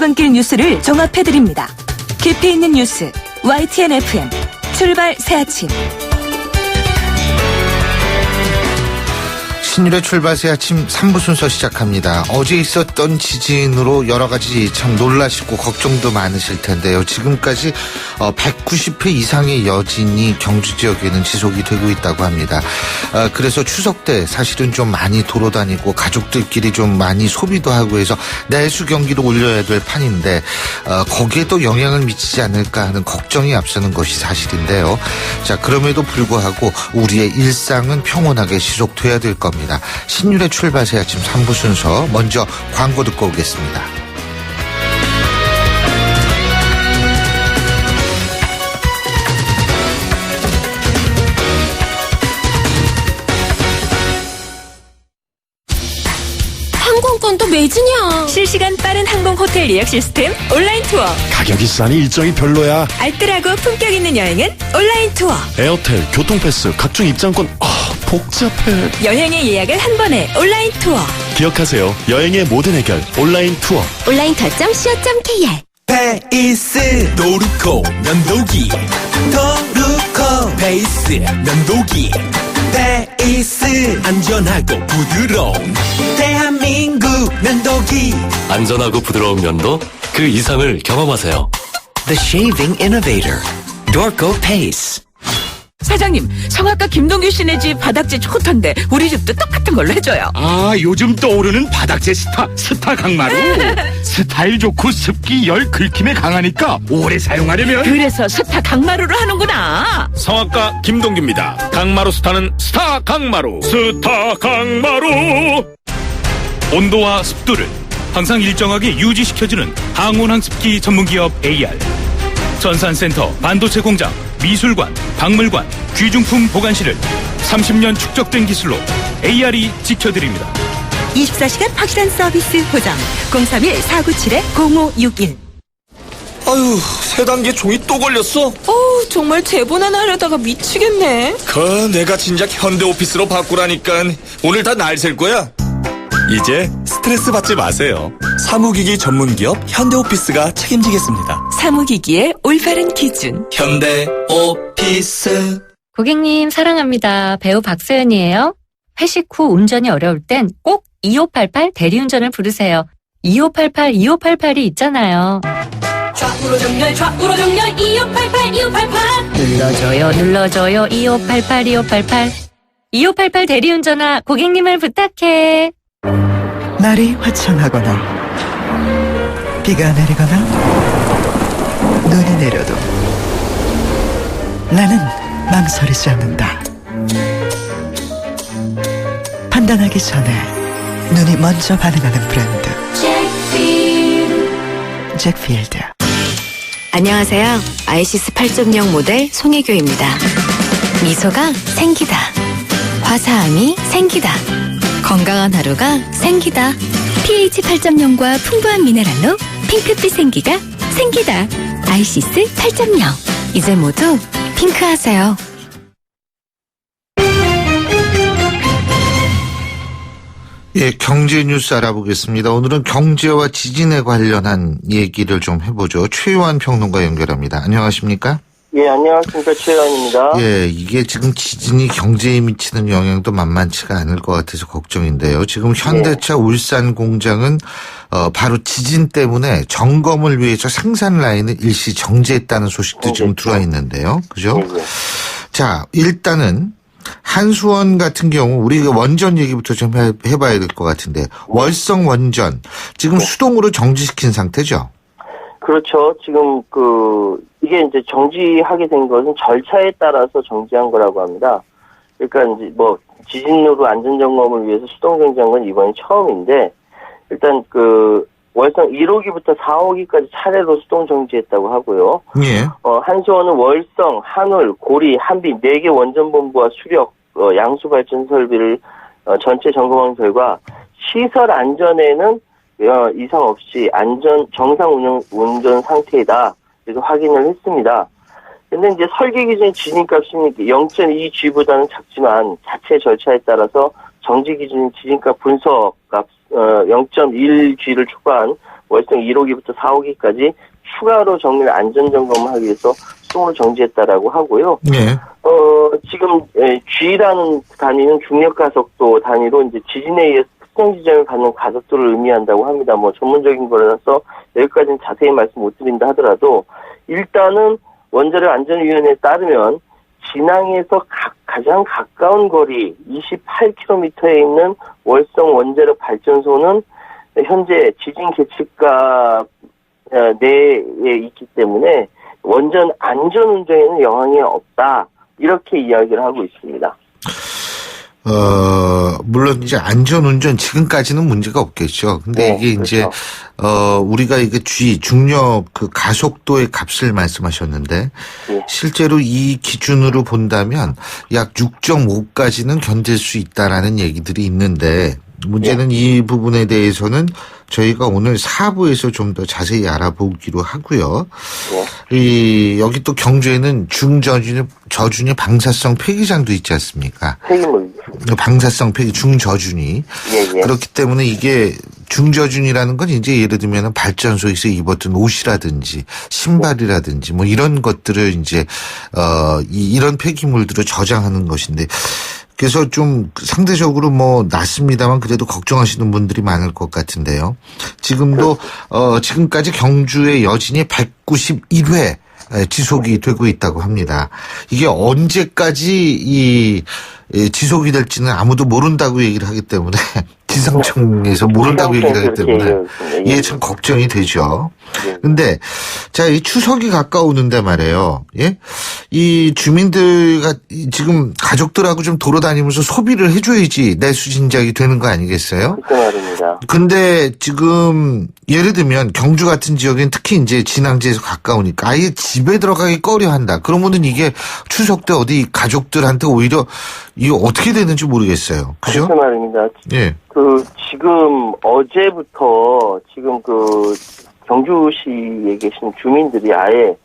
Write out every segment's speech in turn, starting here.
출근길 뉴스를 종합해드립니다. 깊이 있는 뉴스 YTN FM 출발 새 아침. 신율의 출발 새 아침 3부 순서 시작합니다. 어제 있었던 지진으로 여러 가지 참 놀라시고 걱정도 많으실 텐데요. 지금까지 190회 이상의 여진이 경주 지역에는 지속이 되고 있다고 합니다. 그래서 추석 때 사실은 좀 많이 돌아다니고 가족들끼리 좀 많이 소비도 하고 해서 내수 경기도 올려야 될 판인데 거기에도 영향을 미치지 않을까 하는 걱정이 앞서는 것이 사실인데요. 자, 그럼에도 불구하고 우리의 일상은 평온하게 지속돼야 될 겁니다. 신율의 출발 새 아침 3부 순서 먼저 광고 듣고 오겠습니다. 항공권도 매진이야. 실시간 빠른 항공 호텔 예약 시스템 온라인 투어. 가격이 싸니 일정이 별로야. 알뜰하고 품격 있는 여행은 온라인 투어. 에어텔, 교통패스, 각종 입장권. 복잡해. 여행의 예약을 한 번에 온라인 투어. 기억하세요. 여행의 모든 해결 온라인 투어. 온라인투어.co.kr 페이스 도루코 면도기 도루코 페이스 면도기 페이스 안전하고 부드러운 대한민국 면도기. 안전하고 부드러운 면도 그 이상을 경험하세요. The Shaving Innovator Dorco Pace. 사장님, 성악가 김동규 씨네 집 바닥재 좋던데 우리 집도 똑같은 걸로 해줘요. 아, 요즘 떠오르는 바닥재 스타 강마루. 스타일 좋고 습기 열 긁힘에 강하니까 오래 사용하려면 그래서 스타 강마루로 하는구나. 성악가 김동규입니다. 강마루 스타는 스타 강마루. 스타 강마루. 온도와 습도를 항상 일정하게 유지시켜주는 항온항습기 전문기업 AR. 전산센터, 반도체 공장, 미술관, 박물관, 귀중품 보관실을 30년 축적된 기술로 AR이 지켜드립니다. 24시간 확실한 서비스 보장 031-497-0561. 아유, 세 단계 종이 또 걸렸어. 정말 제본 하나 하려다가 미치겠네. 내가 진작 현대오피스로 바꾸라니까. 오늘 다 날 셀 거야. 이제 스트레스 받지 마세요. 사무기기 전문기업 현대오피스가 책임지겠습니다. 사무기기의 올바른 기준 현대오피스. 고객님 사랑합니다. 배우 박소연이에요. 회식 후 운전이 어려울 땐 꼭 2588 대리운전을 부르세요. 2588 있잖아요. 좌우로 정렬 2588 눌러줘요 2588 대리운전아 고객님을 부탁해. 날이 화창하거나 비가 내리거나 눈이 내려도 나는 망설이지 않는다. 판단하기 전에 눈이 먼저 반응하는 브랜드 잭필드. 안녕하세요. 아이시스 8.0 모델 송혜교입니다. 미소가 생기다. 화사함이 생기다. 건강한 하루가 생기다. pH 8.0과 풍부한 미네랄로 핑크빛 생기가 생기다. 아이시스 8.0. 이제 모두 핑크하세요. 예, 경제 뉴스 알아보겠습니다. 오늘은 경제와 지진에 관련한 얘기를 좀 해보죠. 최요한 평론가 연결합니다. 안녕하십니까? 예, 안녕하십니까. 최요한입니다. 예, 이게 지금 지진이 경제에 미치는 영향도 만만치가 않을 것 같아서 걱정인데요. 지금 현대차 울산 공장은 바로 지진 때문에 점검을 위해서 생산 라인을 일시 정지했다는 소식도 지금 들어와 있는데요. 그죠? 자, 일단은 한수원 같은 경우 우리가 원전 얘기부터 좀 해봐야 될 것 같은데 월성 원전 지금 수동으로 정지시킨 상태죠? 그렇죠. 지금 이게 이제 정지하게 된 것은 절차에 따라서 정지한 거라고 합니다. 그러니까 이제 지진으로 안전점검을 위해서 수동 정지한 건 이번이 처음인데 일단 월성 1호기부터 4호기까지 차례로 수동 정지했다고 하고요. 예. 한수원은 월성, 한울, 고리, 한빛 4개 원전본부와 수력, 양수 발전 설비를 전체 점검한 결과 시설 안전에는 이상 없이 정상 운전 상태이다. 그래서 확인을 했습니다. 근데 이제 설계 기준 지진값이 0.2G보다는 작지만 자체 절차에 따라서 정지 기준 지진값 분석값 0.1G를 초과한 월성 1호기부터 4호기까지 추가로 정밀 안전 점검을 하기 위해서 수동으로 정지했다라고 하고요. 네. 지금 G라는 단위는 중력 가속도 단위로 이제 지진에 의해 특정 지점을 받는 가속도를 의미한다고 합니다. 뭐 전문적인 거라서 여기까지는 자세히 말씀 못 드린다 하더라도 일단은 원자력 안전위원회에 따르면 진앙에서 가장 가까운 거리 28km에 있는 월성 원자력 발전소는 현재 지진 계측가 내에 있기 때문에 원전 안전 운전에는 영향이 없다. 이렇게 이야기를 하고 있습니다. 물론 이제 안전운전 지금까지는 문제가 없겠죠. 근데 네, 이게 그렇죠. 이제, 우리가 이게 중력 그 가속도의 값을 말씀하셨는데, 네. 실제로 이 기준으로 본다면 약 6.5까지는 견딜 수 있다라는 얘기들이 있는데, 문제는 이 부분에 대해서는 저희가 오늘 4부에서 좀 더 자세히 알아보기로 하고요. 여기 또 경주에는 중저준위 방사성 폐기장도 있지 않습니까? 폐기물. 방사성 폐기 중저준위. 예. 그렇기 때문에 이게 중저준이라는 건 이제 예를 들면 발전소에서 입었던 옷이라든지 신발이라든지 뭐 이런 것들을 이제 이런 폐기물들을 저장하는 것인데, 그래서 좀 상대적으로 뭐 낮습니다만 그래도 걱정하시는 분들이 많을 것 같은데요. 지금도 지금까지 경주의 여진이 191회 지속이 되고 있다고 합니다. 이게 언제까지 지속이 될지는 아무도 모른다고 얘기를 하기 때문에 기상청에서 모른다고 얘기를 하기 때문에 이게 참 걱정이 되죠. 근데 자, 이 추석이 가까우는데 말이에요. 예? 이 주민들가 지금 가족들하고 좀 돌아다니면서 소비를 해줘야지 내수진작이 되는 거 아니겠어요? 그 말입니다. 근데 지금 예를 들면 경주 같은 지역엔 특히 이제 진앙지에서 가까우니까 아예 집에 들어가기 꺼려한다. 그러면은 이게 추석 때 어디 가족들한테 오히려 이거 어떻게 되는지 모르겠어요. 그죠? 그 말입니다. 예. 지금 어제부터 지금 경주시에 계신 주민들이 아예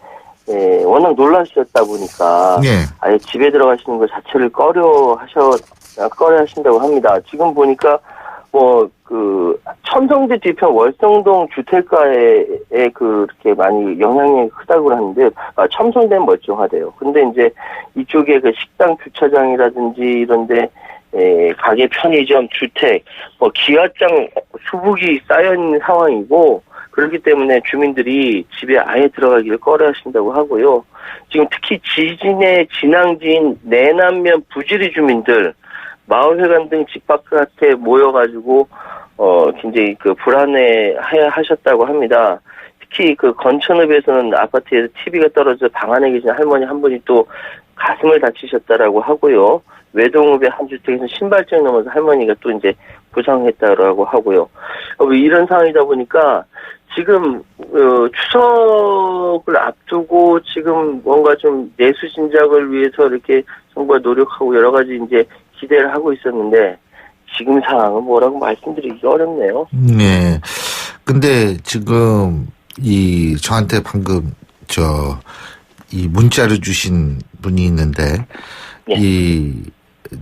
워낙 놀라셨다 보니까 예. 아예 집에 들어가시는 것 자체를 꺼려하신다고 합니다. 지금 보니까 첨성대 뒤편 월성동 주택가에 그렇게 많이 영향이 크다고 하는데, 첨성대는 멀쩡하대요. 근데 이제 이쪽에 그 식당 주차장이라든지 이런데, 가게, 편의점, 주택, 기와장 수북이 쌓여있는 상황이고, 그렇기 때문에 주민들이 집에 아예 들어가기를 꺼려하신다고 하고요. 지금 특히 지진의 진앙지인 내남면 부지리 주민들, 마을회관 등 집 바깥에 모여가지고, 굉장히 불안해 하셨다고 합니다. 특히 건천읍에서는 아파트에서 TV가 떨어져 방 안에 계신 할머니 한 분이 또 가슴을 다치셨다라고 하고요. 외동읍의 한 주택에서 신발장이 넘어서 할머니가 또 이제 부상했다라고 하고요. 이런 상황이다 보니까 지금, 추석을 앞두고 지금 뭔가 좀 내수진작을 위해서 이렇게 정부가 노력하고 여러 가지 이제 기대를 하고 있었는데, 지금 상황은 뭐라고 말씀드리기 어렵네요. 네. 근데 지금 저한테 방금 이 문자를 주신 분이 있는데,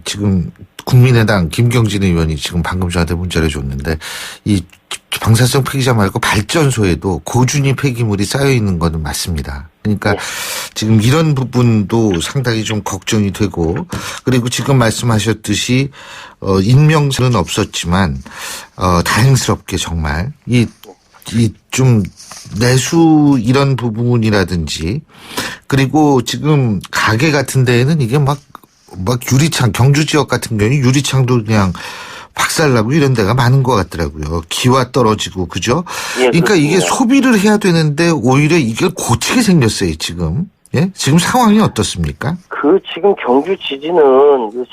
지금 국민의당 김경진 의원이 지금 방금 저한테 문자를 줬는데, 이 방사성 폐기장 말고 발전소에도 고준위 폐기물이 쌓여 있는 거는 맞습니다. 그러니까 지금 이런 부분도 상당히 좀 걱정이 되고, 그리고 지금 말씀하셨듯이 인명사는 없었지만 다행스럽게 정말 좀 내수 이런 부분이라든지, 그리고 지금 가게 같은 데에는 이게 막 유리창, 경주 지역 같은 경우에 유리창도 그냥 박살나고 이런 데가 많은 것 같더라고요. 기와 떨어지고, 그죠? 예, 그러니까 그렇습니다. 이게 소비를 해야 되는데 오히려 이게 고치게 생겼어요, 지금. 예? 지금 상황이 어떻습니까? 지금 경주 지진은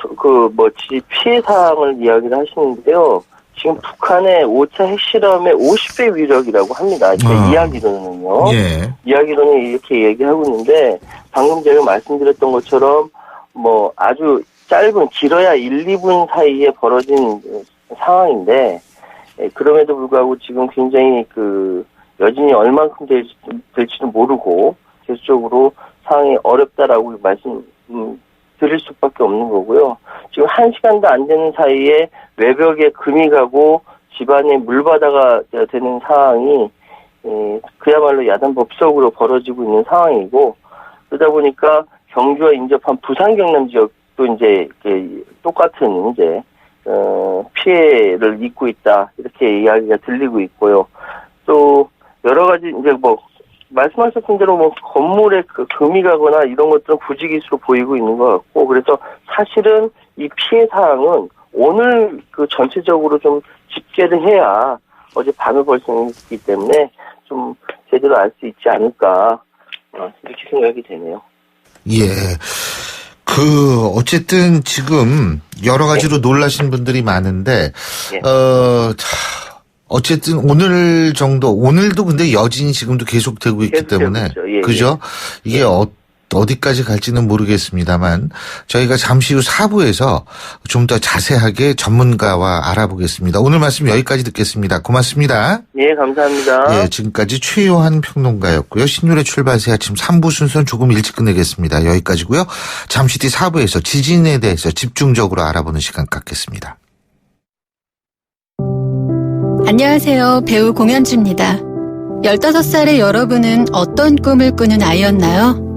피해 사항을 이야기를 하시는데요. 지금 북한의 5차 핵실험의 50배 위력이라고 합니다. 이야기로는요. 예. 이야기로는 이렇게 얘기하고 있는데, 방금 제가 말씀드렸던 것처럼 아주 짧은, 길어야 1, 2분 사이에 벌어진 상황인데, 그럼에도 불구하고 지금 굉장히 여진이 얼만큼 될지도 모르고, 계속적으로 상황이 어렵다라고 말씀 드릴 수밖에 없는 거고요. 지금 1시간도 안 되는 사이에 외벽에 금이 가고 집안에 물바다가 되는 상황이 그야말로 야단법석으로 벌어지고 있는 상황이고, 그러다 보니까 경주와 인접한 부산 경남 지역도 이제 똑같은 이제 피해를 입고 있다, 이렇게 이야기가 들리고 있고요. 또 여러 가지 이제 뭐 말씀하셨던 대로 뭐 건물에 금이 가거나 이런 것들은 부지기수로 보이고 있는 것 같고, 그래서 사실은 이 피해 사항은 오늘 전체적으로 좀 집계를 해야 어제 밤에 발생했기 때문에 좀 제대로 알 수 있지 않을까, 이렇게 생각이 되네요. 예. 어쨌든 지금 여러 가지로 놀라신 분들이 많은데, 어쨌든 오늘 정도, 오늘도 근데 여진이 지금도 계속되고 있기 때문에, 예, 그죠? 이게 어디까지 갈지는 모르겠습니다만, 저희가 잠시 후 4부에서 좀 더 자세하게 전문가와 알아보겠습니다. 오늘 말씀 여기까지 듣겠습니다. 고맙습니다. 예, 감사합니다. 예, 지금까지 최요한 평론가였고요. 신율의 출발새 아침 3부 순서는 조금 일찍 끝내겠습니다. 여기까지고요. 잠시 뒤 4부에서 지진에 대해서 집중적으로 알아보는 시간 갖겠습니다. 안녕하세요. 배우 공연주입니다. 15살의 여러분은 어떤 꿈을 꾸는 아이였나요?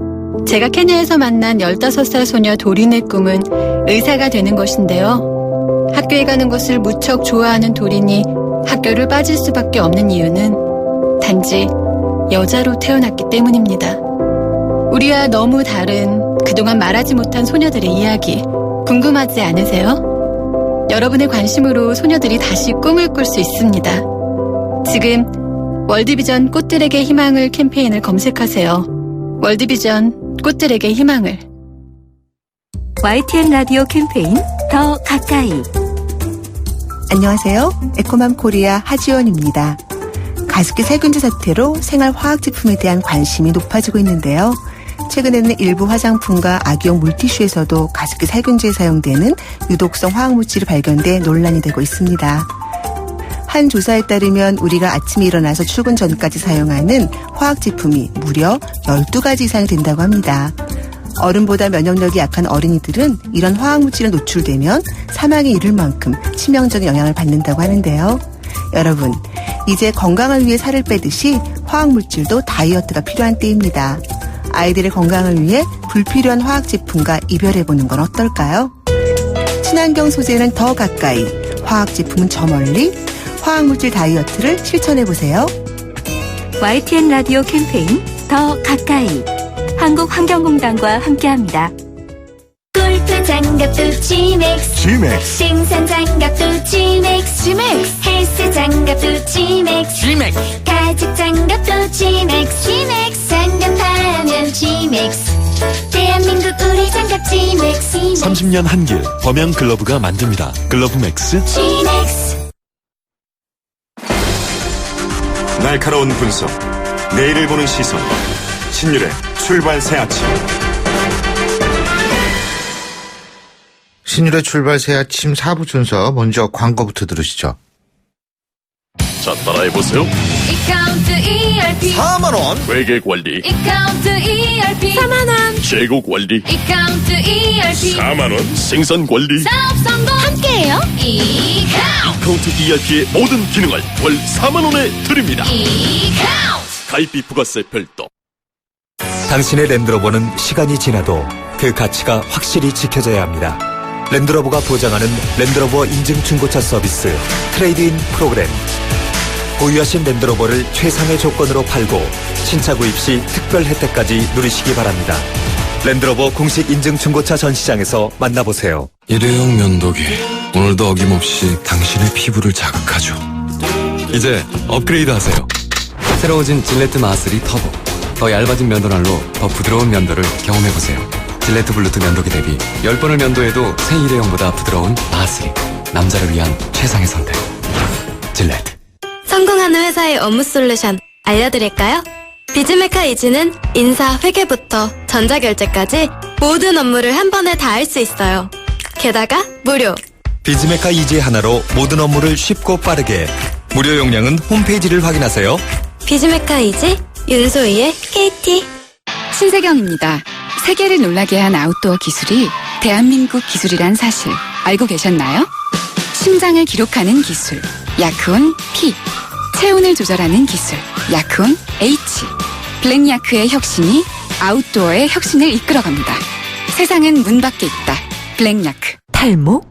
제가 케냐에서 만난 15살 소녀 도린의 꿈은 의사가 되는 것인데요. 학교에 가는 것을 무척 좋아하는 도린이 학교를 빠질 수밖에 없는 이유는 단지 여자로 태어났기 때문입니다. 우리와 너무 다른 그동안 말하지 못한 소녀들의 이야기 궁금하지 않으세요? 여러분의 관심으로 소녀들이 다시 꿈을 꿀 수 있습니다. 지금 월드비전 꽃들에게 희망을 캠페인을 검색하세요. 월드비전 꽃들에게 희망을. YTN 라디오 캠페인 더 가까이. 안녕하세요. 에코맘 코리아 하지원입니다. 가습기 살균제 사태로 생활화학제품에 대한 관심이 높아지고 있는데요. 최근에는 일부 화장품과 아기용 물티슈에서도 가습기 살균제에 사용되는 유독성 화학물질이 발견돼 논란이 되고 있습니다. 한 조사에 따르면 우리가 아침에 일어나서 출근 전까지 사용하는 화학제품이 무려 12가지 이상이 된다고 합니다. 어른보다 면역력이 약한 어린이들은 이런 화학물질에 노출되면 사망에 이를 만큼 치명적인 영향을 받는다고 하는데요. 여러분, 이제 건강을 위해 살을 빼듯이 화학물질도 다이어트가 필요한 때입니다. 아이들의 건강을 위해 불필요한 화학제품과 이별해보는 건 어떨까요? 친환경 소재는 더 가까이, 화학제품은 저 멀리, 화학물질 다이어트를 실천해보세요. YTN 라디오 캠페인 더 가까이. 한국환경공단과 함께합니다. 골프 장갑도 G맥스, 생산 장갑도 G맥스, 헬스 장갑도 G맥스, 가죽 장갑도 G맥스, 장갑하면 G맥스, 대한민국 우리 장갑 G맥스. 30년 한길 범양 글러브가 만듭니다. 글러브 맥스 G맥스. 날카로운 분석, 내일을 보는 시선, 신율의 출발 새 아침. 신율의 출발 새 아침 4부 순서, 먼저 광고부터 들으시죠. 자, 따라해보세요. 이카운트 ERP 4만원 회계 관리, 이카운트 ERP 4만원 재고 관리, 이카운트 ERP 4만원 생산 관리. 사업 성공 함께해요. 이카운트 ERP의 모든 기능을 월 4만원에 드립니다. 가입비 부가세 별도. 당신의 랜드로버는 시간이 지나도 그 가치가 확실히 지켜져야 합니다. 랜드로버가 보장하는 랜드로버 인증 중고차 서비스 트레이드인 프로그램. 보유하신 랜드로버를 최상의 조건으로 팔고 신차 구입 시 특별 혜택까지 누리시기 바랍니다. 랜드로버 공식 인증 중고차 전시장에서 만나보세요. 일회용 면도기, 오늘도 어김없이 당신의 피부를 자극하죠. 이제 업그레이드 하세요. 새로워진 질레트 마스리 터보. 더 얇아진 면도날로 더 부드러운 면도를 경험해보세요. 질레트 블루투 면도기 대비 10번을 면도해도 새 일회용보다 부드러운 마스리. 남자를 위한 최상의 선택. 질레트. 성공하는 회사의 업무 솔루션 알려드릴까요? 비즈메카 이지는 인사, 회계부터 전자결제까지 모든 업무를 한 번에 다 할 수 있어요. 게다가 무료. 비즈메카 이지 하나로 모든 업무를 쉽고 빠르게. 무료 용량은 홈페이지를 확인하세요. 비즈메카 이지 윤소희의 KT. 신세경입니다. 세계를 놀라게 한 아웃도어 기술이 대한민국 기술이란 사실 알고 계셨나요? 심장을 기록하는 기술, 약혼 P, 체온을 조절하는 기술, 야크온 H. 블랙야크의 혁신이 아웃도어의 혁신을 이끌어갑니다. 세상은 문 밖에 있다. 블랙야크. 탈모?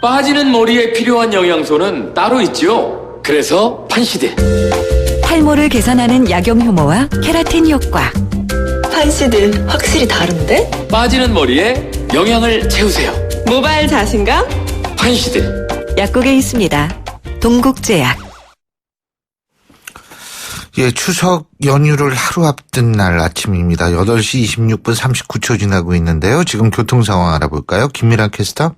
빠지는 머리에 필요한 영양소는 따로 있죠. 그래서 판시드. 탈모를 개선하는 약용 효모와 케라틴 효과. 판시드 확실히 다른데? 빠지는 머리에 영양을 채우세요. 모바일 자신감? 판시드. 약국에 있습니다. 동국제약. 예, 추석 연휴를 하루 앞둔 날 아침입니다. 8시 26분 39초 지나고 있는데요. 지금 교통 상황 알아볼까요? 김미란 캐스터.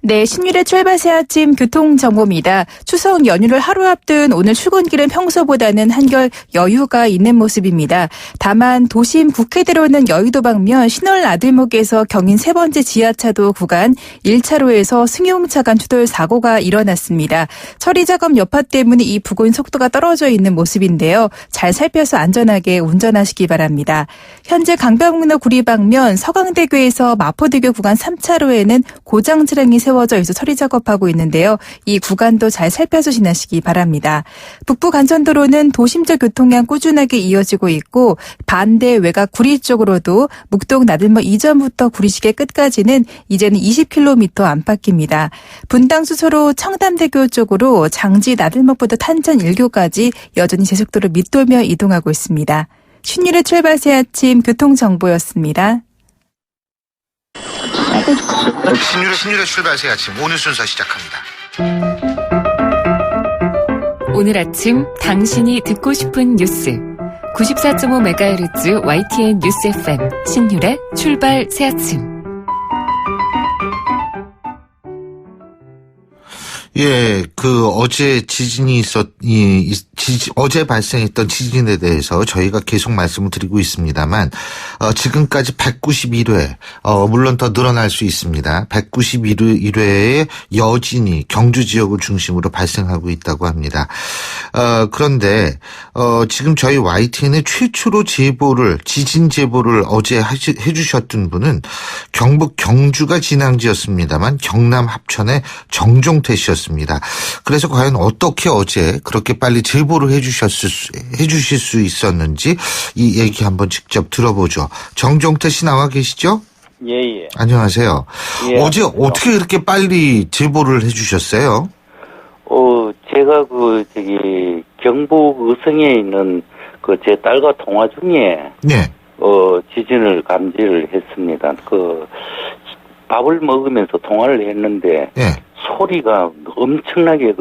네, 신율의 출발 새 아침 교통정보입니다. 추석 연휴를 하루 앞둔 오늘 출근길은 평소보다는 한결 여유가 있는 모습입니다. 다만 도심 국회대로는 여의도 방면 신월 나들목에서 경인 세 번째 지하차도 구간 1차로에서 승용차 간 추돌 사고가 일어났습니다. 처리 작업 여파 때문에 이 부근 속도가 떨어져 있는 모습인데요. 잘 살펴서 안전하게 운전하시기 바랍니다. 현재 강변북로 구리 방면 서강대교에서 마포대교 구간 3차로에는 고장 차량이 세워져 있어 처리 작업하고 있는데요. 이 구간도 잘 살펴서 지나시기 바랍니다. 북부 간선도로는 도심적 교통량 꾸준하게 이어지고 있고 반대 외곽 구리 쪽으로도 묵동 나들목 이전부터 구리시계 끝까지는 이제는 20km 안팎입니다. 분당 수소로 청담대교 쪽으로 장지 나들목부터 탄천 1교까지 여전히 제속도를 밑돌며 이동하고 있습니다. 신율의 출발 새 아침 교통정보였습니다. 신율의 출발 새 아침 오늘 순서 시작합니다. 오늘 아침 당신이 듣고 싶은 뉴스 94.5MHz YTN 뉴스 FM 신율의 출발 새 아침. 예, 어제 어제 발생했던 지진에 대해서 저희가 계속 말씀을 드리고 있습니다만, 지금까지 191회, 물론 더 늘어날 수 있습니다. 191회의 여진이 경주 지역을 중심으로 발생하고 있다고 합니다. 그런데, 지금 저희 YTN의 최초로 지진 제보를 어제 해주셨던 분은 경북 경주가 진앙지였습니다만, 경남 합천의 정종태 씨였습니다. 그래서 과연 어떻게 어제 그렇게 빨리 제보를 해주실 수 있었는지 이 얘기 한번 직접 들어보죠. 정종태 씨 나와 계시죠? 예. 안녕하세요. 예, 어제 어떻게 이렇게 빨리 제보를 해주셨어요? 제가 경북 의성에 있는 제 딸과 통화 중에 네. 지진을 감지를 했습니다. 밥을 먹으면서 통화를 했는데 네. 소리가 엄청나게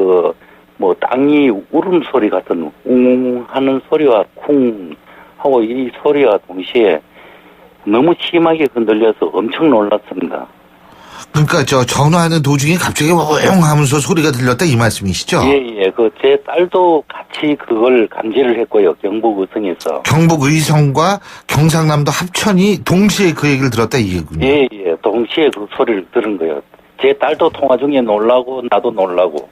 땅이 울음소리 같은 웅 하는 소리와 쿵 하고 이 소리와 동시에 너무 심하게 흔들려서 엄청 놀랐습니다. 그러니까 전화하는 도중에 갑자기 웅 하면서 소리가 들렸다 이 말씀이시죠? 예. 제 딸도 같이 그걸 감지를 했고요. 경북 의성에서. 경북 의성과 경상남도 합천이 동시에 그 얘기를 들었다 이 얘기군요. 예. 동시에 그 소리를 들은 거예요. 제 딸도 통화 중에 놀라고 나도 놀라고.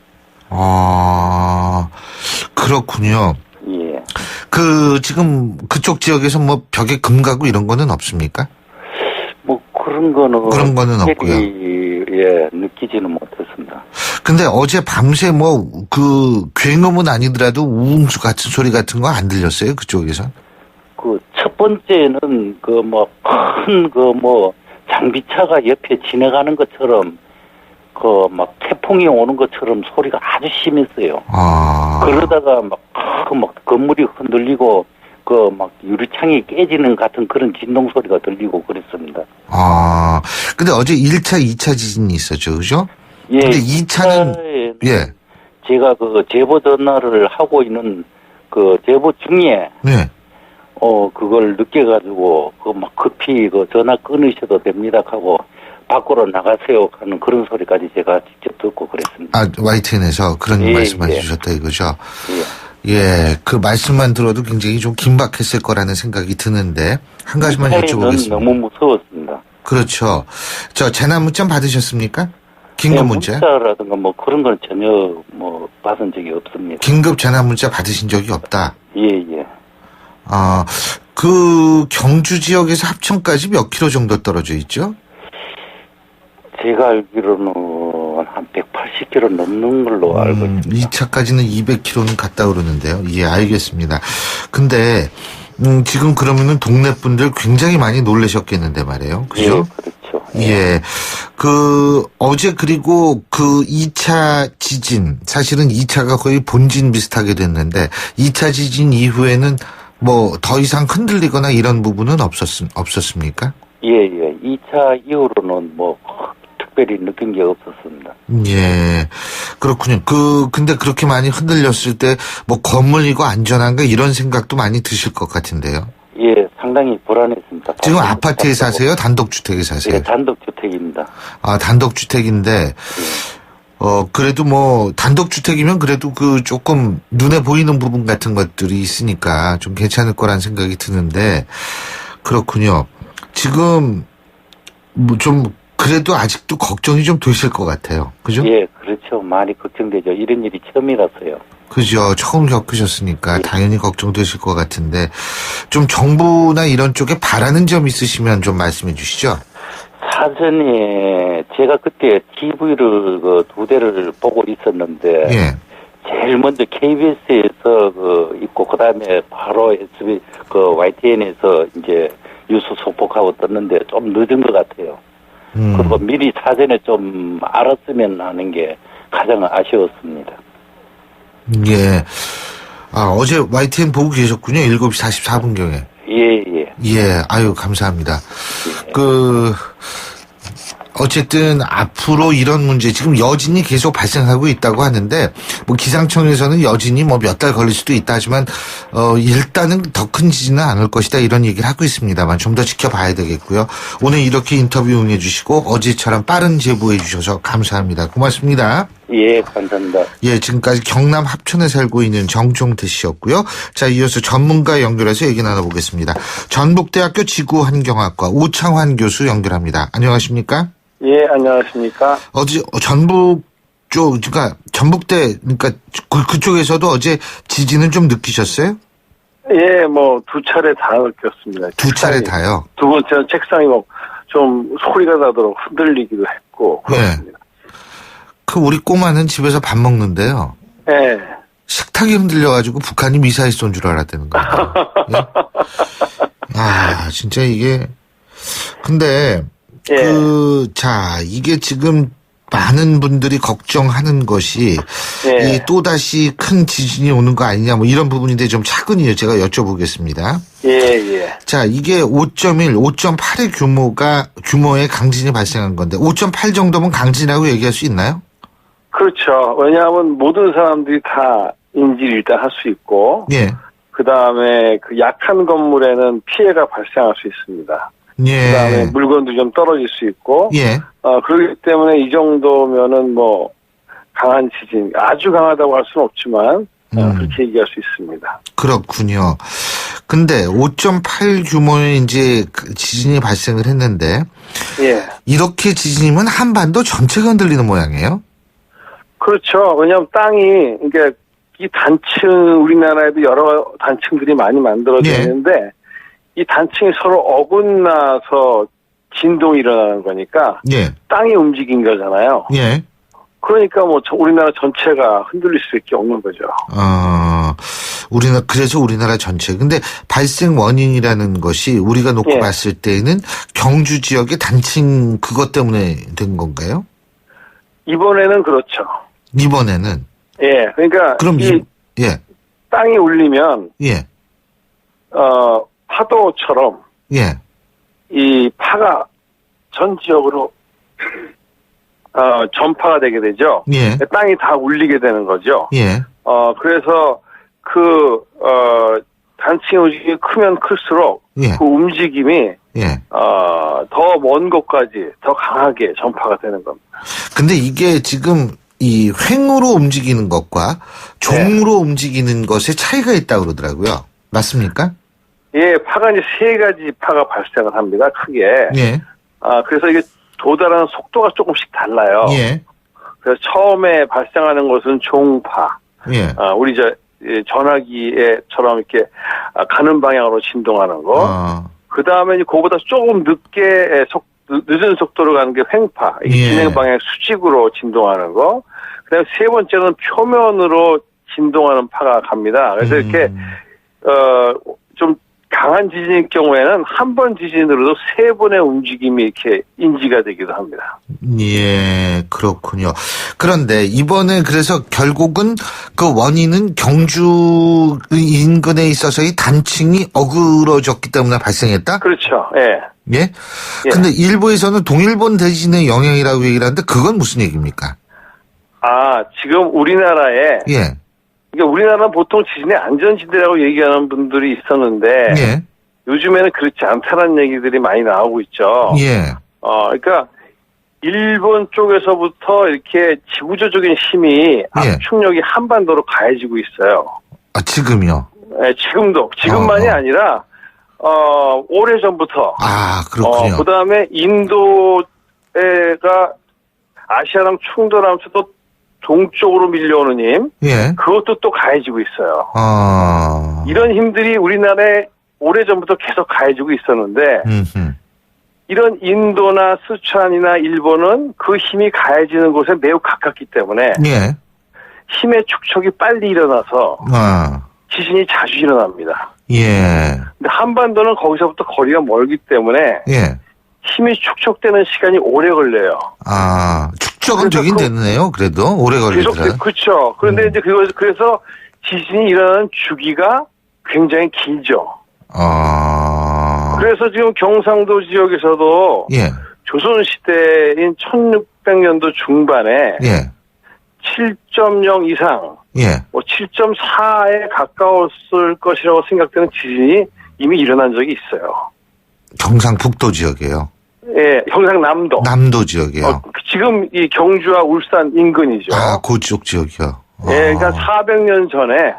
그렇군요. 예. 지금 그쪽 지역에서 벽에 금 가고 이런 거는 없습니까? 그런 거는 없고요. 느끼지는 못했습니다. 근데 어제 밤새 굉음은 아니더라도 우웅수 같은 소리 같은 거 안 들렸어요? 그쪽에서? 첫 번째는 장비차가 옆에 지나가는 것처럼 태풍이 오는 것처럼 소리가 아주 심했어요. 그러다가 건물이 흔들리고 유리창이 깨지는 같은 그런 진동 소리가 들리고 그랬습니다. 근데 어제 1차, 2차 지진이 있었죠, 그죠? 예. 근데 2차는 제가 제보 전화를 하고 있는 제보 중에 네. 그걸 느껴가지고 급히 전화 끊으셔도 됩니다 하고 밖으로 나가세요 하는 그런 소리까지 제가 직접 듣고 그랬습니다. YTN에서 그런 말씀해 주셨다 이거죠? 예, 그 말씀만 들어도 굉장히 좀 긴박했을 거라는 생각이 드는데 한 가지만 여쭤보겠습니다. 너무 무서웠습니다. 그렇죠. 재난 문자 받으셨습니까? 긴급 문자? 문자라든가 그런 건 전혀 받은 적이 없습니다. 긴급 재난 문자 받으신 적이 없다? 예. 경주 지역에서 합천까지 몇 킬로 정도 떨어져 있죠? 제가 알기로는 한 210km 넘는 걸로 알고 있습니다. 2차까지는 200km는 갔다 그러는데요. 예, 알겠습니다. 근데 지금 그러면은 동네 분들 굉장히 많이 놀라셨겠는데 말이에요. 그죠? 예, 그렇죠. 예. 어제 그리고 2차 지진, 사실은 2차가 거의 본진 비슷하게 됐는데, 2차 지진 이후에는 뭐 더 이상 흔들리거나 이런 부분은 없었습니까? 예. 2차 이후로는 뭐 특별히 느낀 게 없었습니다. 예. 그렇군요. 근데 그렇게 많이 흔들렸을 때, 뭐 건물 이거 안전한가 이런 생각도 많이 드실 것 같은데요. 예, 상당히 불안했습니다. 지금 아파트에 사세요? 단독주택에 사세요? 예, 단독주택입니다. 아, 단독주택인데, 그래도 뭐, 단독주택이면 그래도 조금 눈에 보이는 부분 같은 것들이 있으니까 좀 괜찮을 거란 생각이 드는데, 그렇군요. 지금, 뭐 좀, 그래도 아직도 걱정이 좀 되실 것 같아요. 그죠? 예, 그렇죠. 많이 걱정되죠. 이런 일이 처음이라서요. 그죠. 처음 겪으셨으니까 당연히 걱정되실 것 같은데, 좀 정부나 이런 쪽에 바라는 점 있으시면 좀 말씀해 주시죠. 사전에 제가 그때 TV를 2대를 보고 있었는데, 예. 제일 먼저 KBS에서 있고, 그 다음에 바로 SBS, YTN에서 이제 뉴스 소폭하고 떴는데 좀 늦은 것 같아요. 그리고 미리 사전에 좀 알았으면 하는 게 가장 아쉬웠습니다. 예. 아, 어제 YTN 보고 계셨군요. 7시 44분경에. 예. 예, 아유, 감사합니다. 어쨌든 앞으로 이런 문제 지금 여진이 계속 발생하고 있다고 하는데 뭐 기상청에서는 여진이 뭐 몇 달 걸릴 수도 있다 하지만 일단은 더 큰 지진은 않을 것이다 이런 얘기를 하고 있습니다만 좀 더 지켜봐야 되겠고요. 오늘 이렇게 인터뷰 응해 주시고 어제처럼 빠른 제보해 주셔서 감사합니다. 고맙습니다. 예, 감사합니다. 예, 지금까지 경남 합천에 살고 있는 정종태 씨였고요. 자, 이어서 전문가 연결해서 얘기 나눠보겠습니다. 전북대학교 지구환경학과 오창환 교수 연결합니다. 안녕하십니까? 예, 안녕하십니까? 어제 전북 쪽, 그러니까 전북대, 그러니까 그쪽에서도 어제 지진은 좀 느끼셨어요? 예, 뭐 2차례 다 느꼈습니다. 2차례 다요? 두 번째는 책상이 좀 소리가 나도록 흔들리기도 했고. 그렇습니다. 네. 우리 꼬마는 집에서 밥 먹는데요. 예. 식탁이 흔들려가지고 북한이 미사일 쏜 줄 알았다는 거예요. 예? 아, 진짜 이게. 근데, 이게 지금 많은 분들이 걱정하는 것이, 이 또다시 큰 지진이 오는 거 아니냐, 뭐 이런 부분인데 좀 차근히 제가 여쭤보겠습니다. 예. 자, 이게 5.1, 5.8의 규모의 강진이 발생한 건데, 5.8 정도면 강진이라고 얘기할 수 있나요? 그렇죠. 왜냐하면 모든 사람들이 다 인지를 일단 할 수 있고, 예. 그 다음에 약한 건물에는 피해가 발생할 수 있습니다. 예. 그 다음에 물건도 좀 떨어질 수 있고, 예. 그렇기 때문에 이 정도면은 뭐, 강한 지진, 아주 강하다고 할 수는 없지만, 그렇게 얘기할 수 있습니다. 그렇군요. 근데 5.8 규모의 이제 지진이 발생을 했는데, 예. 이렇게 지진이면 한반도 전체가 흔들리는 모양이에요? 그렇죠. 왜냐하면 땅이, 그러니까 이 단층, 우리나라에도 여러 단층들이 많이 만들어져 있는데, 이 단층이 서로 어긋나서 진동이 일어나는 거니까, 땅이 움직인 거잖아요. 예. 그러니까 뭐 우리나라 전체가 흔들릴 수밖에 없는 거죠. 그래서 우리나라 전체. 근데 발생 원인이라는 것이 우리가 놓고 봤을 때에는 경주 지역의 단층 그것 때문에 된 건가요? 이번에는 그렇죠. 이번에는? 예. 그러니까 그럼 땅이 울리면 파도처럼 이 파가 전 지역으로 전파가 되게 되죠. 땅이 다 울리게 되는 거죠. 그래서 단층의 움직임이 크면 클수록 그 움직임이 더 먼 곳까지 더 강하게 전파가 되는 겁니다. 근데 이게 지금 이 횡으로 움직이는 것과 종으로 움직이는 것에 차이가 있다고 그러더라고요. 맞습니까? 예, 파가 이제 3가지 파가 발생을 합니다. 크게. 그래서 이게 도달하는 속도가 조금씩 달라요. 그래서 처음에 발생하는 것은 종파. 우리 전화기에처럼 이렇게 가는 방향으로 진동하는 거. 그 다음에 그보다 조금 늦은 속도로 가는 게 횡파. 이게 진행 방향 수직으로 진동하는 거. 그다음에 세 번째는 표면으로 진동하는 파가 갑니다. 그래서 이렇게 좀 강한 지진일 경우에는 한 번 지진으로도 세 번의 움직임이 이렇게 인지가 되기도 합니다. 예, 그렇군요. 그런데 이번에 그래서 결국은 그 원인은 경주 인근에 있어서의 단층이 어그러졌기 때문에 발생했다? 그렇죠. 예. 예? 근데 일부에서는 동일본 대지진의 영향이라고 얘기를 하는데 그건 무슨 얘기입니까? 아, 지금 우리나라에 예. 그러니까 우리나라는 보통 지진의 안전지대라고 얘기하는 분들이 있었는데 예. 요즘에는 그렇지 않다는 얘기들이 많이 나오고 있죠. 예. 그러니까 일본 쪽에서부터 이렇게 지구조적인 힘이 압축력이 한반도로 가해지고 있어요. 아, 지금요? 네, 지금만이 아니라 오래전부터. 아, 그렇군요. 그다음에 인도가 아시아랑 충돌하면서 또 동쪽으로 밀려오는 힘, 그것도 또 가해지고 있어요. 이런 힘들이 우리나라에 오래전부터 계속 가해지고 있었는데 이런 인도나 스촨이나 일본은 그 힘이 가해지는 곳에 매우 가깝기 때문에 힘의 축적이 빨리 일어나서 지진이 자주 일어납니다. 근데 한반도는 거기서부터 거리가 멀기 때문에 힘이 축적되는 시간이 오래 걸려요. 축적은 되긴 됐네요. 그래도 오래 걸리더라. 그렇죠. 그런데 이제 그래서 지진이 일어나는 주기가 굉장히 길죠. 그래서 지금 경상도 지역에서도 조선 시대인 1600년도 중반에 7.0 이상, 뭐 7.4에 가까웠을 것이라고 생각되는 지진이 이미 일어난 적이 있어요. 경상북도 지역이에요. 예, 경상남도. 남도 지역이요. 지금 이 경주와 울산 인근이죠. 그쪽 지역이요. 예, 그러니까 400년 전에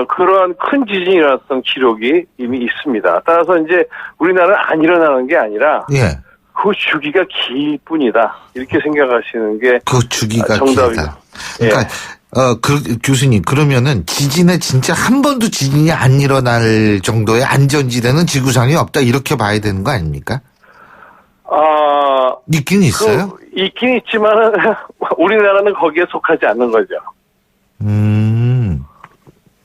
그러한 큰 지진이 일어났던 기록이 이미 있습니다. 따라서 이제 우리나라는 안 일어나는 게 아니라 그 주기가 길 뿐이다. 이렇게 생각하시는 게 그 주기가 정답이다. 길다. 그러니까 교수님, 그러면은 지진에 진짜 한 번도 지진이 안 일어날 정도의 안전지대는 지구상에 없다 이렇게 봐야 되는 거 아닙니까? 있긴 있어요? 있긴 있지만은 우리나라는 거기에 속하지 않는 거죠.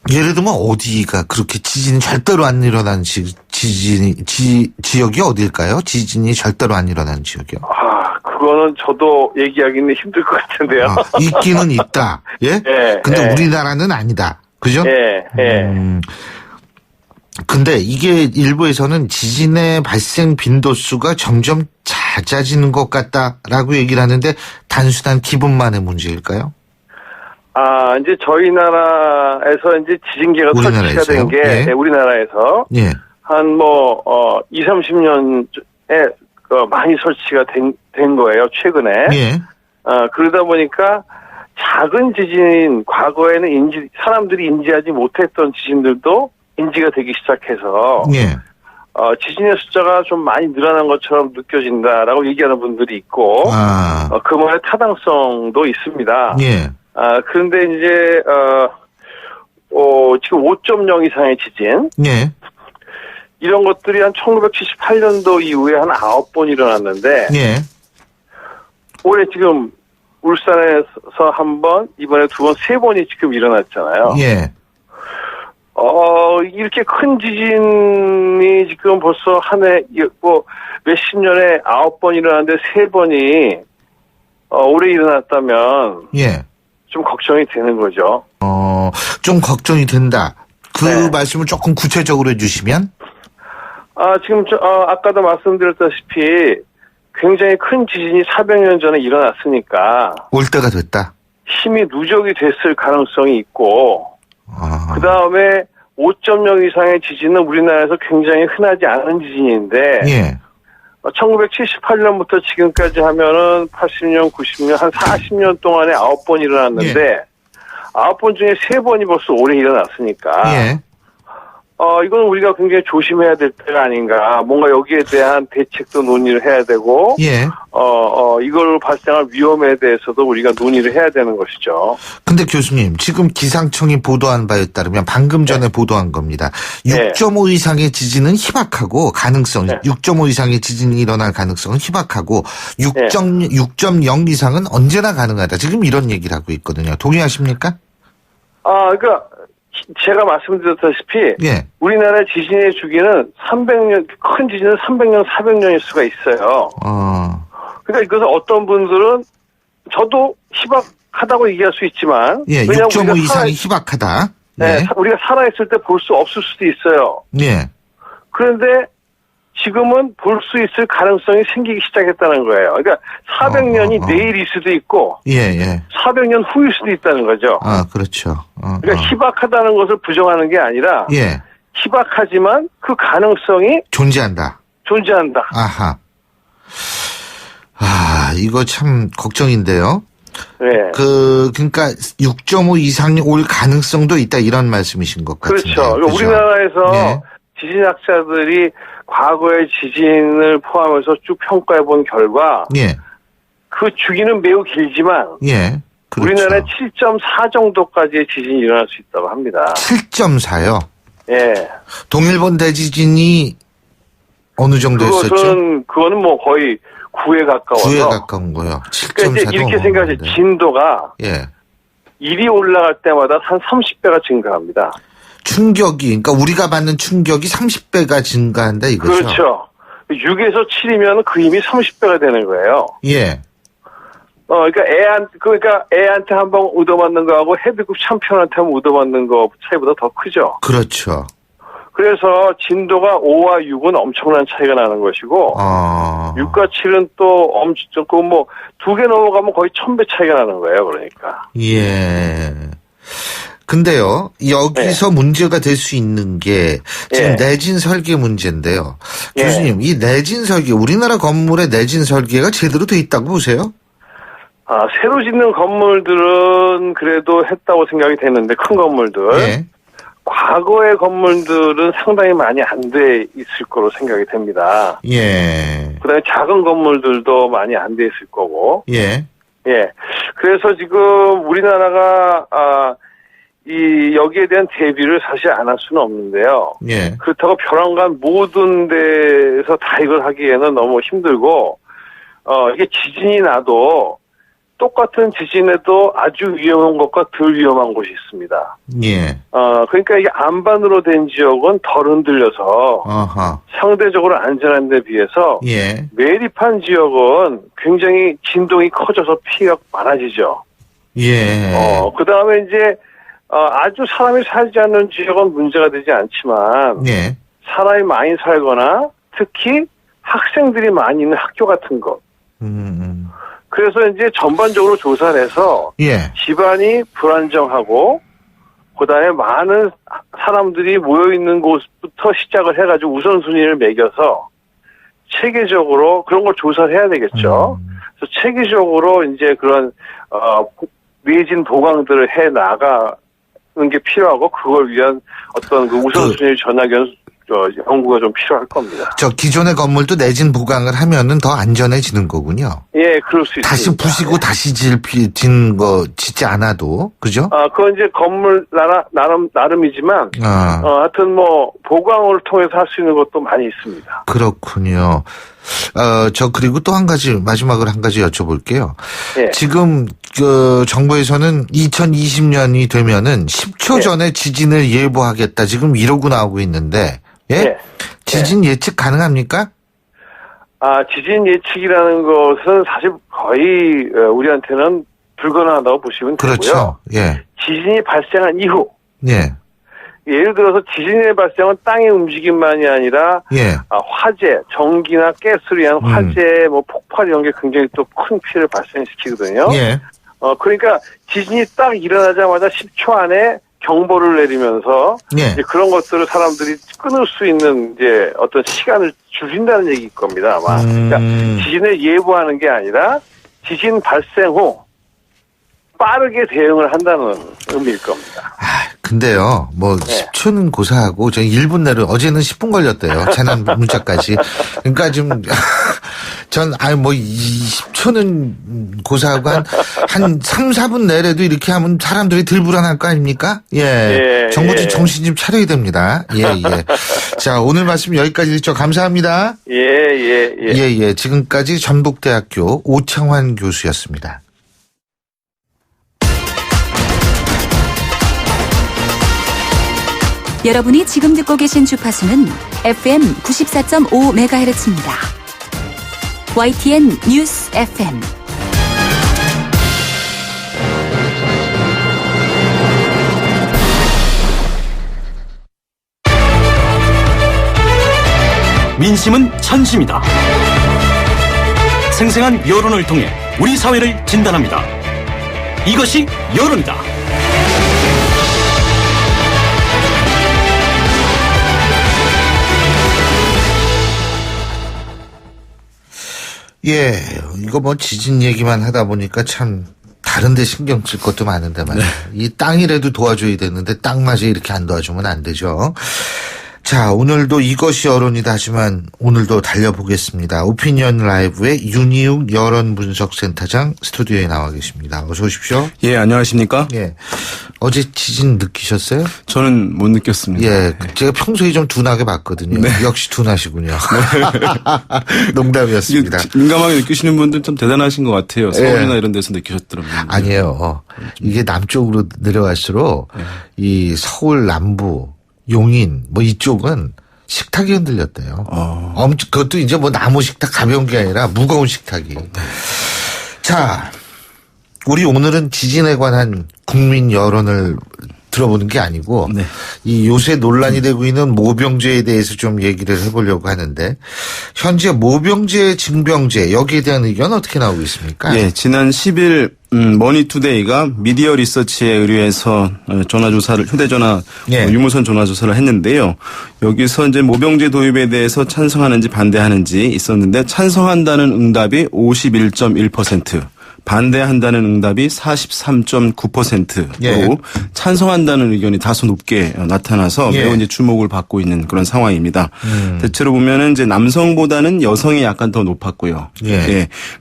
예를 들면 어디가 그렇게 지진이 절대로 안 일어나는 지역이 어딜까요? 지진이 절대로 안 일어나는 지역이요? 그거는 저도 얘기하기는 힘들 것 같은데요. 있기는 있다. 예? 근데 우리나라는 아니다. 그죠? 근데 이게 일부에서는 지진의 발생 빈도수가 점점 잦아지는 것 같다라고 얘기를 하는데 단순한 기분만의 문제일까요? 이제 저희 나라에서 이제 지진계가 설치가 된 게 우리나라에서 한 2, 30년에 많이 설치가 된 거예요, 최근에. 그러다 보니까 작은 지진, 과거에는 사람들이 인지하지 못했던 지진들도 인지가 되기 시작해서 지진의 숫자가 좀 많이 늘어난 것처럼 느껴진다라고 얘기하는 분들이 있고 그 말의 타당성도 있습니다. 그런데 이제 지금 5.0 이상의 지진 이런 것들이 한 1978년도 이후에 한 9번 일어났는데 올해 지금 울산에서 한 번, 이번에 2번, 3번이 지금 일어났잖아요. 이렇게 큰 지진이 지금 벌써 한 해, 몇십 년에 9번 일어났는데 3번이 올해 일어났다면 좀 걱정이 되는 거죠. 좀 걱정이 된다. 그 말씀을 조금 구체적으로 해주시면? 지금 아까도 말씀드렸다시피 굉장히 큰 지진이 400년 전에 일어났으니까 올 때가 됐다. 힘이 누적이 됐을 가능성이 있고 그 다음에 5.0 이상의 지진은 우리나라에서 굉장히 흔하지 않은 지진인데 1978년부터 지금까지 하면은 80년, 90년, 한 40년 동안에 9번 일어났는데 9번 중에 3번이 벌써 올해 일어났으니까 이건 우리가 굉장히 조심해야 될 때가 아닌가. 뭔가 여기에 대한 대책도 논의를 해야 되고, 예. 이걸 발생할 위험에 대해서도 우리가 논의를 해야 되는 것이죠. 근데 교수님, 지금 기상청이 보도한 바에 따르면 방금 전에 보도한 겁니다. 6.5 이상의 지진은 희박하고 가능성, 6.5 이상의 지진이 일어날 가능성은 희박하고 6.0 이상은 언제나 가능하다. 지금 이런 얘기를 하고 있거든요. 동의하십니까? 그러니까 제가 말씀드렸다시피 우리나라 지진의 주기는 300년, 큰 지진은 300년, 400년일 수가 있어요. 그러니까 이것은 어떤 분들은 저도 희박하다고 얘기할 수 있지만 6.5 이상이 희박하다. 우리가 살아있을 때 볼 수 없을 수도 있어요. 그런데 지금은 볼 수 있을 가능성이 생기기 시작했다는 거예요. 그러니까 400년이 내일일 수도 있고 400년 후일 수도 있다는 거죠. 그렇죠. 그러니까 희박하다는 것을 부정하는 게 아니라 희박하지만 그 가능성이 존재한다. 아하. 이거 참 걱정인데요. 그러니까 6.5 이상이 올 가능성도 있다 이런 말씀이신 것 같은데. 그렇죠. 그렇죠? 우리나라에서 지진학자들이 과거의 지진을 포함해서 쭉 평가해 본 결과 그 주기는 매우 길지만 그렇죠. 우리나라에 7.4 정도까지의 지진이 일어날 수 있다고 합니다. 7.4요? 동일본 대지진이 어느 정도였었죠? 그거는 뭐 거의 9에 가까워서. 9에 가까운 거요. 7.4도 그러니까 이렇게 생각하세요. 진도가 1이 올라갈 때마다 한 30배가 증가합니다. 충격이, 그러니까 우리가 받는 충격이 30배가 증가한다 이거죠? 그렇죠. 6에서 7이면 그 힘이 30배가 되는 거예요. 그러니까 애한테 한 번 얻어맞는 거하고 헤드급 챔피언한테 한 번 얻어맞는 거 차이보다 더 크죠. 그렇죠. 그래서 진도가 5와 6은 엄청난 차이가 나는 것이고 6과 7은 또 엄청 뭐 2개 넘어가면 거의 1000배 차이가 나는 거예요. 그러니까. 근데요, 여기서 문제가 될 수 있는 게 지금 내진 설계 문제인데요. 교수님, 이 내진 설계, 우리나라 건물의 내진 설계가 제대로 돼 있다고 보세요? 새로 짓는 건물들은 그래도 했다고 생각이 되는데, 큰 건물들. 과거의 건물들은 상당히 많이 안 돼 있을 거로 생각이 됩니다. 그다음에 작은 건물들도 많이 안 돼 있을 거고. 그래서 지금 우리나라가 여기에 대한 대비를 사실 안 할 수는 없는데요. 그렇다고 벼랑간 모든 데서 다 이걸 하기에는 너무 힘들고, 이게 지진이 나도 똑같은 지진에도 아주 위험한 것과 덜 위험한 곳이 있습니다. 그러니까 이게 안반으로 된 지역은 덜 흔들려서 상대적으로 안전한 데 비해서 매립한 지역은 굉장히 진동이 커져서 피해가 많아지죠. 그 다음에 이제 아주 사람이 살지 않는 지역은 문제가 되지 않지만 사람이 많이 살거나 특히 학생들이 많이 있는 학교 같은 것. 그래서 이제 전반적으로 조사를 해서 집안이 불안정하고 그다음에 많은 사람들이 모여 있는 곳부터 시작을 해가지고 우선순위를 매겨서 체계적으로 그런 걸 조사를 해야 되겠죠. 그래서 체계적으로 이제 그런 내진 보강들을 해 나가는 게 필요하고 그걸 위한 어떤 그 우선순위를 전하기 위한 연구가 좀 필요할 겁니다. 기존의 건물도 내진 보강을 하면은 더 안전해지는 거군요. 그럴 수 있습니다. 다시 부시고 다시 짓지 않아도, 그죠? 그건 이제 건물 나름이지만, 하여튼 뭐, 보강을 통해서 할 수 있는 것도 많이 있습니다. 그렇군요. 그리고 또 한 가지, 마지막으로 한 가지 여쭤볼게요. 지금, 정부에서는 2020년이 되면은 10초 전에 지진을 예보하겠다. 지금 이러고 나오고 있는데, 지진 예측 가능합니까? 지진 예측이라는 것은 사실 거의 우리한테는 불가능하다고 보시면 되고요. 그렇죠. 지진이 발생한 이후. 예를 들어서 지진의 발생은 땅의 움직임만이 아니라 화재, 전기나 가스로 인한 화재, 뭐 폭발 이런 게 굉장히 또 큰 피해를 발생시키거든요. 그러니까 지진이 딱 일어나자마자 10초 안에 경보를 내리면서 이제 그런 것들을 사람들이 끊을 수 있는 이제 어떤 시간을 주신다는 얘기일 겁니다, 아마. 그러니까 지진을 예보하는 게 아니라 지진 발생 후 빠르게 대응을 한다는 의미일 겁니다. 근데요, 뭐 10초는 고사하고 저희 1분 내로 어제는 10분 걸렸대요. 재난 문자까지. 그러니까 좀 전 20초는 고사하고 한 3, 4분 내래도 이렇게 하면 사람들이 덜 불안할 거 아닙니까? 예. 정부도 정신 좀 차려야 됩니다. 예. 자, 오늘 말씀 여기까지 듣죠. 감사합니다. 예. 지금까지 전북대학교 오창환 교수였습니다. 여러분이 지금 듣고 계신 주파수는 FM 94.5MHz입니다. YTN 뉴스 FM. 민심은 천심이다. 생생한 여론을 통해 우리 사회를 진단합니다. 이것이 여론이다. 예, 이거 뭐 지진 얘기만 하다 보니까 참 다른 데 신경 쓸 것도 많은데 말이에요. 이 땅이라도 도와줘야 되는데 땅마저 이렇게 안 도와주면 안 되죠. 자, 오늘도 이것이 여론이다 하지만 오늘도 달려보겠습니다. 오피니언 라이브의 윤희욱 여론분석센터장 스튜디오에 나와 계십니다. 어서 오십시오. 예, 안녕하십니까? 예. 어제 지진 느끼셨어요? 저는 못 느꼈습니다. 예. 제가 평소에 좀 둔하게 봤거든요. 네. 역시 둔하시군요. 농담이었습니다. 민감하게 느끼시는 분들 좀 대단하신 것 같아요. 서울이나 이런 데서 느끼셨더라고요. 아니에요. 이게 남쪽으로 내려갈수록 이 서울 남부 용인 뭐 이쪽은 식탁이 흔들렸대요. 그것도 이제 뭐 나무 식탁 가벼운 게 아니라 무거운 식탁이. 자, 우리 오늘은 지진에 관한 국민 여론을 들어보는 게 아니고 이 요새 논란이 되고 있는 모병제에 대해서 좀 얘기를 해보려고 하는데 현재 모병제, 징병제 여기에 대한 의견 어떻게 나오고 있습니까? 예, 지난 10일 머니투데이가 미디어 리서치에 의뢰해서 전화조사를 휴대전화 유무선 전화조사를 했는데요. 여기서 이제 모병제 도입에 대해서 찬성하는지 반대하는지 있었는데 찬성한다는 응답이 51.1%. 반대한다는 응답이 43.9%로 찬성한다는 의견이 다소 높게 나타나서 매우 이제 주목을 받고 있는 그런 상황입니다. 대체로 보면은 이제 남성보다는 여성이 약간 더 높았고요.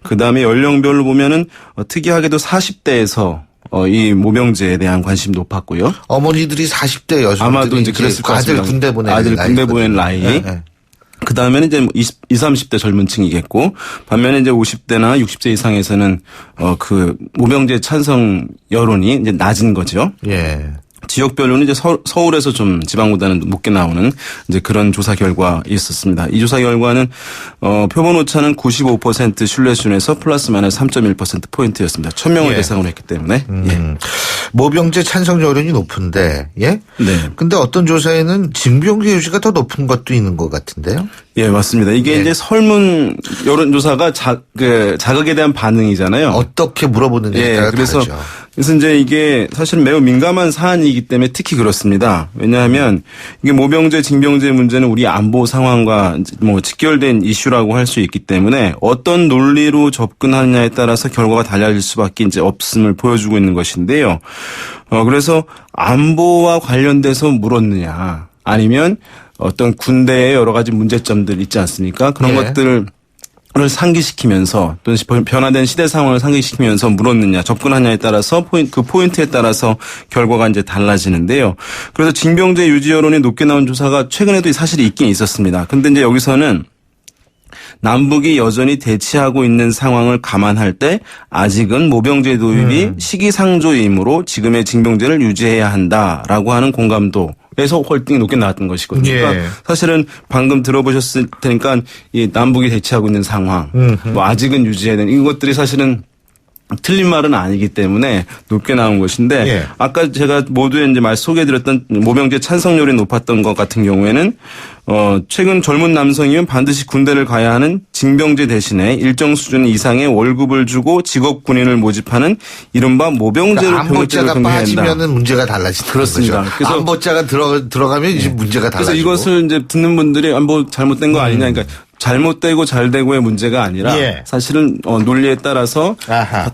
그 다음에 연령별로 보면은 특이하게도 40대에서 이 모병제에 대한 관심이 높았고요. 어머니들이 40대 여성들이 아마도 이제 그랬을 것 같습니다. 아들 군대 보내는 아들 군대 보낸 나이. 그 다음에는 이제 20, 30대 젊은 층이겠고, 반면에 이제 50대나 60세 이상에서는, 그, 모병제 찬성 여론이 이제 낮은 거죠. 지역별로는 이제 서울에서 좀 지방보다는 높게 나오는 이제 그런 조사 결과 있었습니다. 이 조사 결과는 표본 오차는 95% 신뢰 수준에서 플러스 마이너스 3.1% 포인트였습니다. 1,000명을 대상으로 했기 때문에. 모병제 찬성 여론이 높은데, 근데 어떤 조사에는 징병제 유지가 더 높은 것도 있는 것 같은데요? 예, 맞습니다. 이게 이제 설문 여론조사가 자극에 대한 반응이잖아요. 어떻게 물어보느냐에 따라 그래서 다르죠. 그래서 이제 이게 사실 매우 민감한 사안이기 때문에 특히 그렇습니다. 왜냐하면 이게 모병제, 징병제 문제는 우리 안보 상황과 뭐 직결된 이슈라고 할 수 있기 때문에 어떤 논리로 접근하느냐에 따라서 결과가 달라질 수밖에 이제 없음을 보여주고 있는 것인데요. 그래서 안보와 관련돼서 물었느냐 아니면 어떤 군대의 여러 가지 문제점들 있지 않습니까? 그런 것들을 상기시키면서 또 변화된 시대 상황을 상기시키면서 물었느냐 접근하냐에 따라서 그 포인트에 따라서 결과가 이제 달라지는데요. 그래서 징병제 유지 여론이 높게 나온 조사가 최근에도 사실이 있긴 있었습니다. 근데 이제 여기서는 남북이 여전히 대치하고 있는 상황을 감안할 때 아직은 모병제 도입이 시기상조이므로 지금의 징병제를 유지해야 한다라고 하는 공감도에서 홀딩이 높게 나왔던 것이거든요. 그러니까 사실은 방금 들어보셨을 테니까 이 남북이 대치하고 있는 상황, 뭐 아직은 유지해야 되는 이것들이 사실은 틀린 말은 아니기 때문에 높게 나온 것인데 아까 제가 모두에 이제 소개해드렸던 모병제 찬성률이 높았던 것 같은 경우에는 최근 젊은 남성이면 반드시 군대를 가야 하는 징병제 대신에 일정 수준 이상의 월급을 주고 직업 군인을 모집하는 이른바 모병제로 안보자가 빠지면은 문제가 달라지는 그렇습니다. 거죠. 그래서 안보자가 들어가면 이제 문제가 달라지고. 그래서 이것을 이제 듣는 분들이 안보 잘못된 거 아니냐, 그러니까 잘못되고 잘되고의 문제가 아니라 예. 사실은 논리에 따라서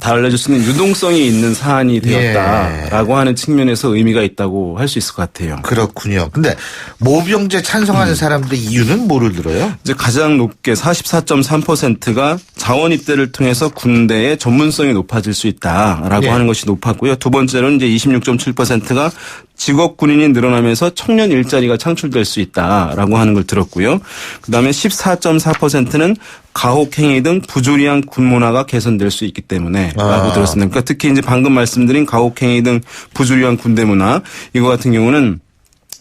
달라질 수 있는 유동성이 있는 사안이 되었다라고 하는 측면에서 의미가 있다고 할 수 있을 것 같아요. 그렇군요. 근데 모병제 찬성하는 사람들의 이유는 뭐를 들어요? 이제 가장 높게 44.3%가 자원 입대를 통해서 군대의 전문성이 높아질 수 있다라고 하는 것이 높았고요. 두 번째로는 이제 26.7%가 직업 군인이 늘어나면서 청년 일자리가 창출될 수 있다라고 하는 걸 들었고요. 그다음에 14.4%는 가혹행위 등 부조리한 군 문화가 개선될 수 있기 때문에라고 들었습니다. 그러니까 특히 이제 방금 말씀드린 가혹행위 등 부조리한 군대 문화 이거 같은 경우는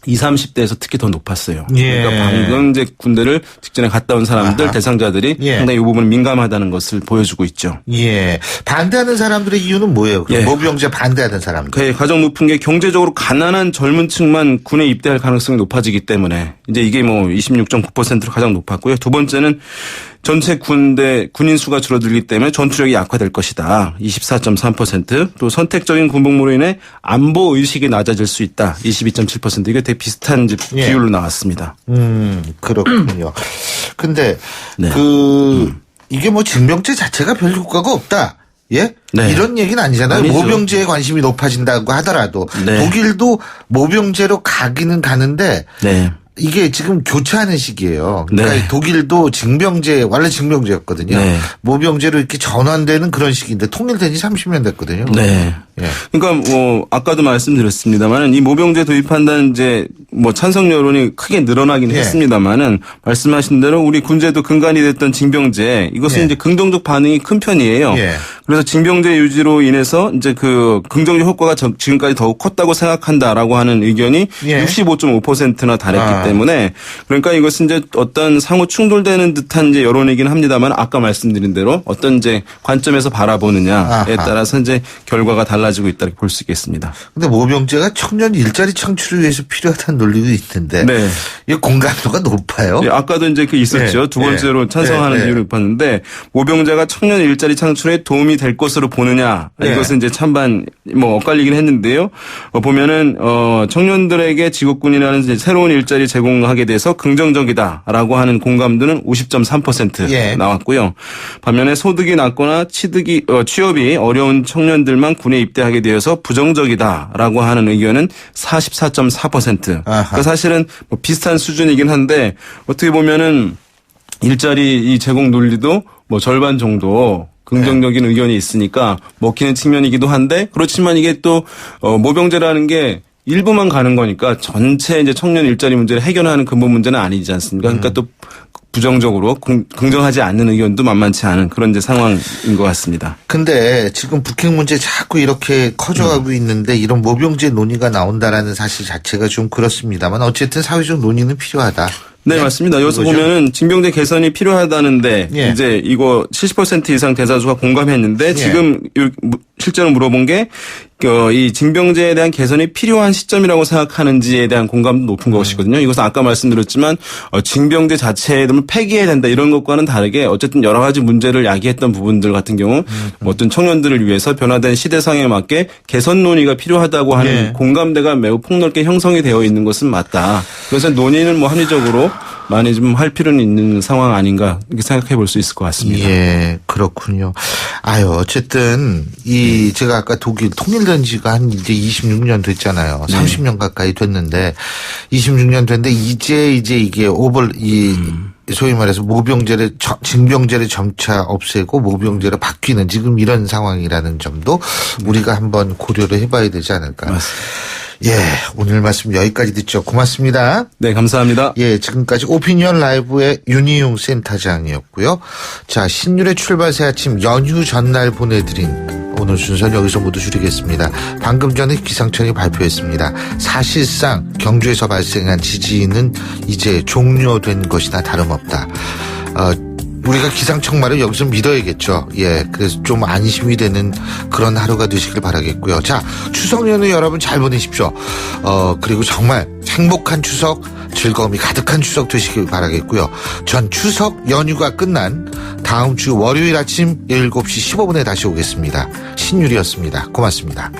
20, 30대에서 특히 더 높았어요. 예. 그러니까 방금 이제 군대를 직전에 갔다 온 사람들 대상자들이 상당히 이 부분은 민감하다는 것을 보여주고 있죠. 예. 반대하는 사람들의 이유는 뭐예요? 그럼 모병제 반대하는 사람들. 가장 높은 게 경제적으로 가난한 젊은 층만 군에 입대할 가능성이 높아지기 때문에 이제 이게 뭐 26.9%로 가장 높았고요. 두 번째는 전체 군인 수가 줄어들기 때문에 전투력이 약화될 것이다. 24.3%. 또 선택적인 군복무로 인해 안보 의식이 낮아질 수 있다. 22.7%. 이게 되게 비슷한 비율로 나왔습니다. 그렇군요. 근데 이게 뭐 징병제 자체가 별 효과가 없다. 예? 네. 이런 얘기는 아니잖아요. 아니죠. 모병제에 관심이 높아진다고 하더라도 독일도 모병제로 가기는 가는데 이게 지금 교체하는 시기예요. 그러니까 독일도 원래 징병제였거든요. 모병제로 이렇게 전환되는 그런 시기인데 통일된 지 30년 됐거든요. 그러니까 뭐 아까도 말씀드렸습니다만은 이 모병제 도입한다는 이제 뭐 찬성 여론이 크게 늘어나긴 했습니다만은 말씀하신 대로 우리 군제도 근간이 됐던 징병제 이것은 이제 긍정적 반응이 큰 편이에요. 그래서 징병제 유지로 인해서 이제 그 긍정적 효과가 지금까지 더욱 컸다고 생각한다라고 하는 의견이 65.5%나 달했기 때문에 그러니까 이것은 이제 어떤 상호 충돌되는 듯한 이제 여론이긴 합니다만 아까 말씀드린 대로 어떤 이제 관점에서 바라보느냐에 따라서 이제 결과가 달라지고 있다고 볼 수 있겠습니다. 근데 모병제가 청년 일자리 창출을 위해서 필요하다는 논리도 있는데 이 공감도가 높아요. 아까도 이제 있었죠. 두 번째로 찬성하는 이유를 봤는데 모병제가 청년 일자리 창출에 도움이 될 것으로 보느냐 이것은 이제 찬반 뭐 엇갈리긴 했는데요. 보면은 청년들에게 직업군이라는 이제 새로운 일자리 제공하게 돼서 긍정적이다라고 하는 공감도는 50.3% 나왔고요. 반면에 소득이 낮거나 취업이 어려운 청년들만 군에 입대하게 되어서 부정적이다라고 하는 의견은 44.4%. 그러니까 사실은 뭐 비슷한 수준이긴 한데 어떻게 보면은 일자리 이 제공 논리도 뭐 절반 정도 긍정적인 의견이 있으니까 먹히는 측면이기도 한데 그렇지만 이게 또 모병제라는 게 일부만 가는 거니까 전체 이제 청년 일자리 문제를 해결하는 근본 문제는 아니지 않습니까? 그러니까 또 부정적으로 긍정하지 않는 의견도 만만치 않은 그런 이제 상황인 것 같습니다. 근데 지금 북핵 문제 자꾸 이렇게 커져가고 있는데 이런 모병제 논의가 나온다라는 사실 자체가 좀 그렇습니다만 어쨌든 사회적 논의는 필요하다. 네, 맞습니다. 여기서 보면은 징병제 개선이 필요하다는데 이제 이거 70% 이상 대다수가 공감했는데 지금 실제로 물어본 게 이 징병제에 대한 개선이 필요한 시점이라고 생각하는지에 대한 공감도 높은 것이거든요. 이것은 아까 말씀드렸지만 징병제 자체에 대한 폐기해야 된다 이런 것과는 다르게 어쨌든 여러 가지 문제를 야기했던 부분들 같은 경우 어떤 청년들을 위해서 변화된 시대상에 맞게 개선 논의가 필요하다고 하는 공감대가 매우 폭넓게 형성이 되어 있는 것은 맞다. 그래서 논의는 뭐 합리적으로 많이 좀 할 필요는 있는 상황 아닌가 이렇게 생각해 볼 수 있을 것 같습니다. 예, 그렇군요. 어쨌든 제가 아까 독일 통일된 지가 한 이제 26년 됐잖아요. 30년 가까이 됐는데 26년 됐는데 이제 이게 소위 말해서 징병제를 점차 없애고 모병제로 바뀌는 지금 이런 상황이라는 점도 우리가 한번 고려를 해봐야 되지 않을까. 맞습니다. 오늘 말씀 여기까지 듣죠. 고맙습니다. 네, 감사합니다. 지금까지 오피니언 라이브의 윤희용 센터장이었고요. 자, 신율의 출발 새 아침 연휴 전날 보내드린 오늘 순서는 여기서 모두 줄이겠습니다. 방금 전에 기상청이 발표했습니다. 사실상 경주에서 발생한 지진은 이제 종료된 것이나 다름없다. 우리가 기상청 말을 여기서 믿어야겠죠. 그래서 좀 안심이 되는 그런 하루가 되시길 바라겠고요. 자, 추석 연휴 여러분 잘 보내십시오. 그리고 정말 행복한 추석, 즐거움이 가득한 추석 되시길 바라겠고요. 전 추석 연휴가 끝난 다음 주 월요일 아침 7시 15분에 다시 오겠습니다. 신율이었습니다. 고맙습니다.